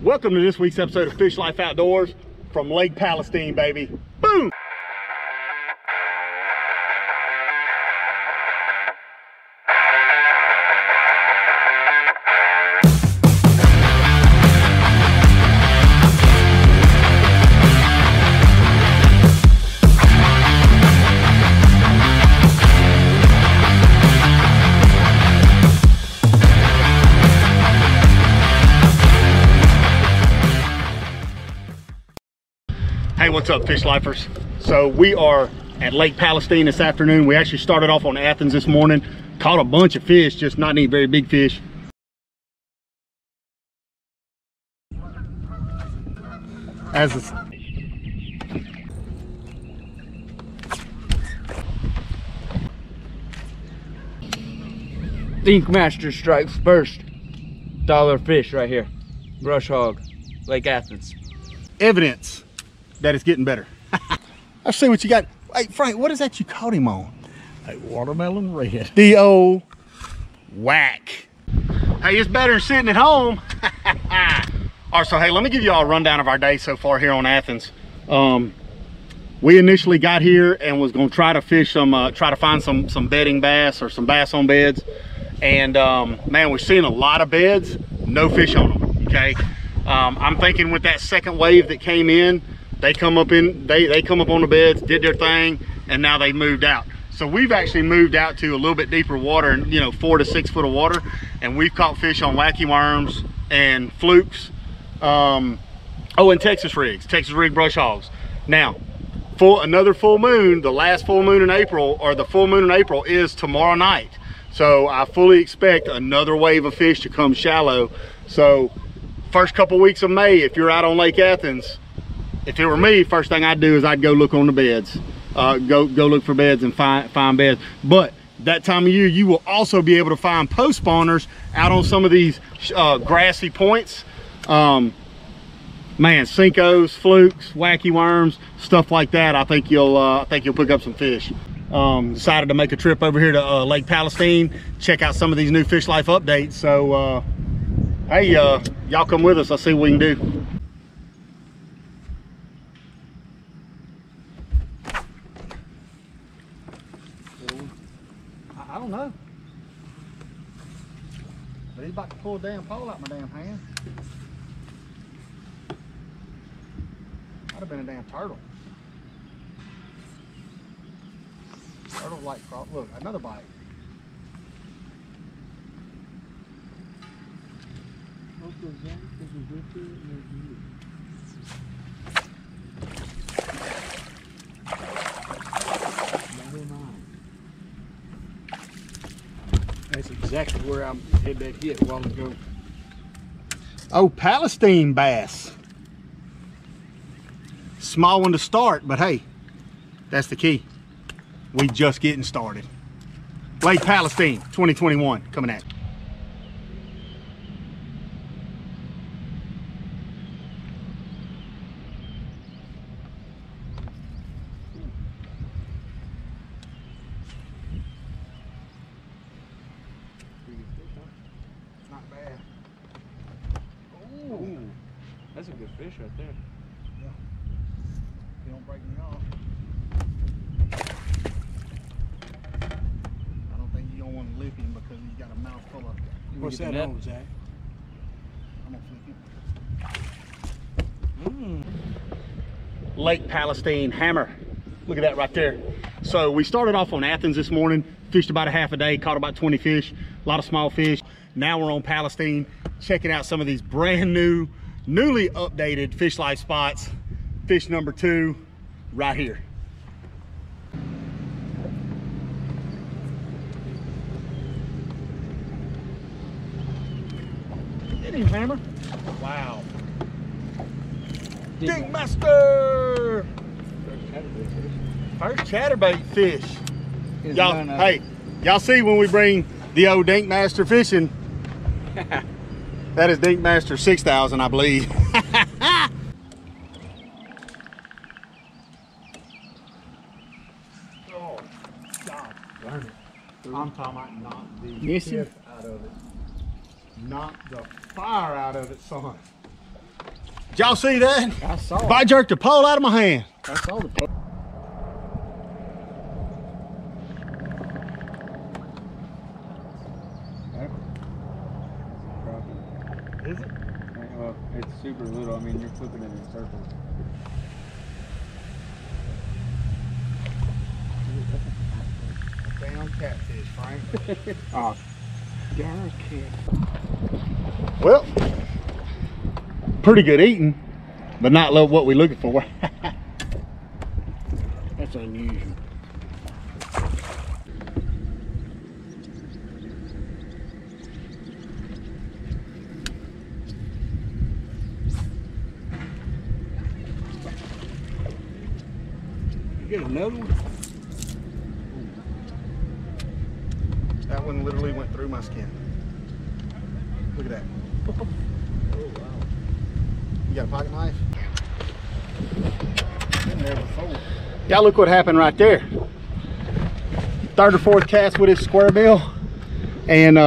Welcome to this week's episode of Fish Life Outdoors from Lake Palestine, baby. Boom! Hey, what's up, fish lifers? So we are at Lake Palestine this afternoon. We actually started off on Athens this morning, caught a bunch of fish, just not any very big fish. Dink Master strikes first. Dollar fish right here. Brush hog, Lake Athens. Evidence that it's getting better. Let's see what you got. Hey, Frank, what is that you caught him on? A watermelon red. The old whack. Hey, it's better than sitting at home. All right, so hey, let me give you all a rundown of our day so far here on Athens. We initially got here and was gonna try to fish some, try to find some bedding bass or some bass on beds. And man, we're seeing a lot of beds, no fish on them, okay? I'm thinking with that second wave that came in, they come up on the beds, did their thing, and now they moved out. So we've actually moved out to a little bit deeper water, and 4 to 6 foot of water, and we've caught fish on wacky worms and flukes. Oh, and Texas rig brush hogs. Now, for another full moon, the last full moon in April, or the full moon in April, is tomorrow night. So I fully expect another wave of fish to come shallow. So first couple weeks of May, if you're out on Lake Athens, if it were me, first thing I'd do is I'd go look on the beds. Go look for beds and find beds. But that time of year, you will also be able to find post spawners out on some of these grassy points. Man, Cincos, flukes, wacky worms, stuff like that. I think you'll pick up some fish. Decided to make a trip over here to Lake Palestine, check out some of these new Fish Life updates. So hey, y'all come with us. I'll see what we can do. I don't know, but he's about to pull a damn pole out my damn hand. Might have been a damn turtle. Turtle like crop. Look, another bite. That's exactly where I had that hit a while ago. Oh, Palestine bass. Small one to start, but hey, that's the key. We just getting started. Lake Palestine 2021 coming at you. Not bad. Ooh, that's a good fish right there. Yeah. You don't break me off. I don't think you don't want to lip him because he's got a mouth full of. What's that on, Zach? I'm gonna flip him. Lake Palestine hammer. Look at that right there. So we started off on Athens this morning, fished about a half a day, caught about 20 fish, a lot of small fish. Now we're on Palestine, checking out some of these brand new, newly updated Fish Life spots. Fish number 2 right here. Get him, hammer. Wow. Dink Master! First chatterbait fish. Y'all, hey, y'all see when we bring the old Dink Master fishing, that is Dink Master 6000, I believe. Oh, God, darn it. I'm talking about knock the shit out of it. Knock the fire out of it, son. Did y'all see that? I saw it. I jerked the pole out of my hand. I saw the pole. Is it? Well, it's super little. I mean, you're flipping it in circles. Damn catfish, Frank. Oh, darn cat. Well, pretty good eating, but not what we're looking for. That's unusual. You get another one? That one literally went through my skin. Look at that. Oh, wow. You got a pocket knife? Been there before. Y'all look what happened right there. Third or fourth cast with his square bill and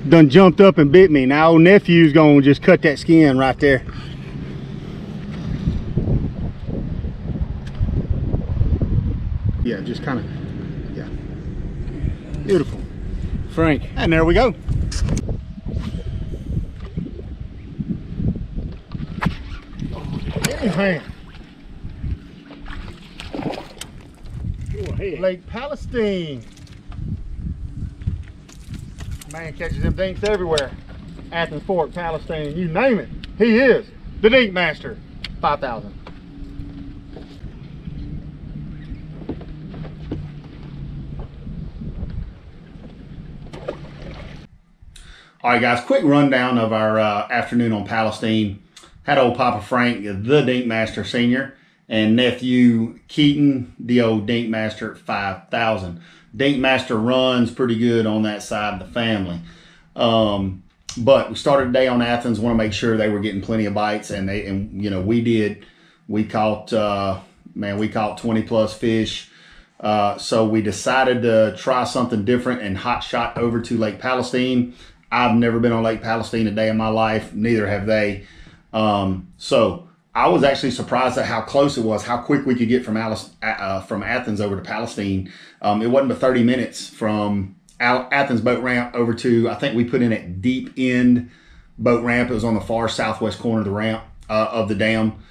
done jumped up and bit me. Now old nephew's gonna just cut that skin right there. Yeah, just kind of, yeah. Beautiful. Frank. And there we go. Man. Go ahead. Lake Palestine. Man catches them dinks everywhere. Athens, Fort, Palestine, you name it. He is the dink master. 5,000. All right, guys, quick rundown of our afternoon on Palestine. Had old Papa Frank, the Dink Master Senior, and nephew Keaton, the old Dink Master at 5,000. Dink Master runs pretty good on that side of the family. But we started the day on Athens. Want to make sure they were getting plenty of bites, and you know, we did. We caught, we caught 20 plus fish. So we decided to try something different and hot shot over to Lake Palestine. I've never been on Lake Palestine a day in my life. Neither have they. So I was actually surprised at how close it was, how quick we could get from Athens over to Palestine. It wasn't but 30 minutes from Athens boat ramp over to, I think we put in at Deep End boat ramp. It was on the far southwest corner of the ramp of the dam.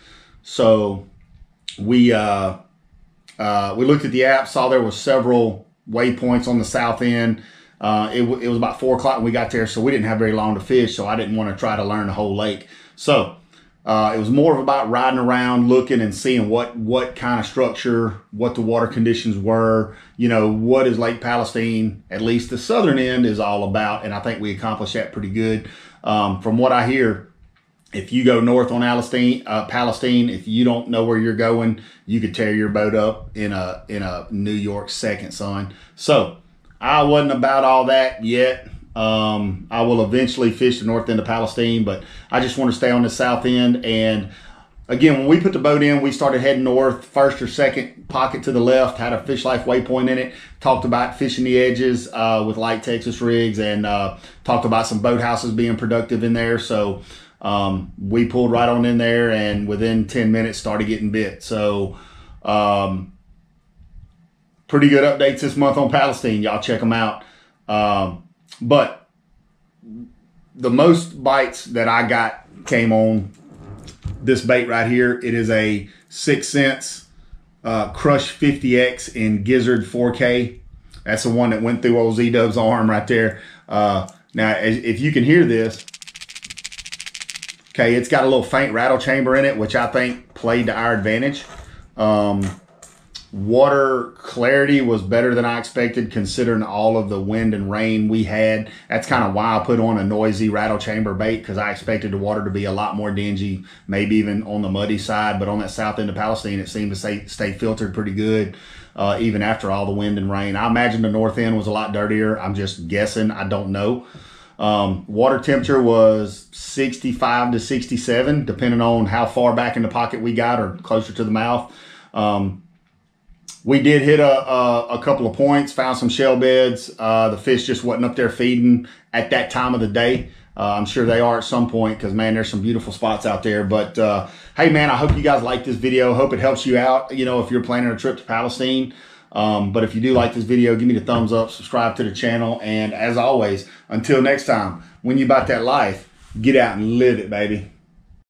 So we looked at the app, saw there was several waypoints on the south end. It was about 4 o'clock when we got there, so we didn't have very long to fish, so I didn't want to try to learn the whole lake. So it was more of about riding around, looking and seeing what kind of structure, what the water conditions were, you know, what is Lake Palestine, at least the southern end, is all about, and I think we accomplished that pretty good. From what I hear, if you go north on Palestine, if you don't know where you're going, you could tear your boat up in a New York second, son. So I wasn't about all that yet. I will eventually fish the north end of Palestine, but I just want to stay on the south end. And again, when we put the boat in, we started heading north, first or second pocket to the left, had a Fish Life waypoint in it, talked about fishing the edges with light Texas rigs, and talked about some boathouses being productive in there. So we pulled right on in there, and within 10 minutes started getting bit. So pretty good updates this month on Palestine. Y'all check them out. But the most bites that I got came on this bait right here. It is a 6 cents Crush 50X in Gizzard 4K. That's the one that went through old Z-Dub's arm right there. Now, if you can hear this, okay, it's got a little faint rattle chamber in it, which I think played to our advantage. Water clarity was better than I expected, considering all of the wind and rain we had. That's kind of why I put on a noisy rattle chamber bait, because I expected the water to be a lot more dingy, maybe even on the muddy side. But on that south end of Palestine, it seemed to stay filtered pretty good, even after all the wind and rain. I imagine the north end was a lot dirtier. I'm just guessing. I don't know. Water temperature was 65 to 67, depending on how far back in the pocket we got or closer to the mouth. We did hit a couple of points, found some shell beds. The fish just wasn't up there feeding at that time of the day. I'm sure they are at some point because, man, there's some beautiful spots out there. But, hey, man, I hope you guys like this video. Hope it helps you out, you know, if you're planning a trip to Palestine. But if you do like this video, give me the thumbs up, subscribe to the channel. And as always, until next time, when you about that life, get out and live it, baby.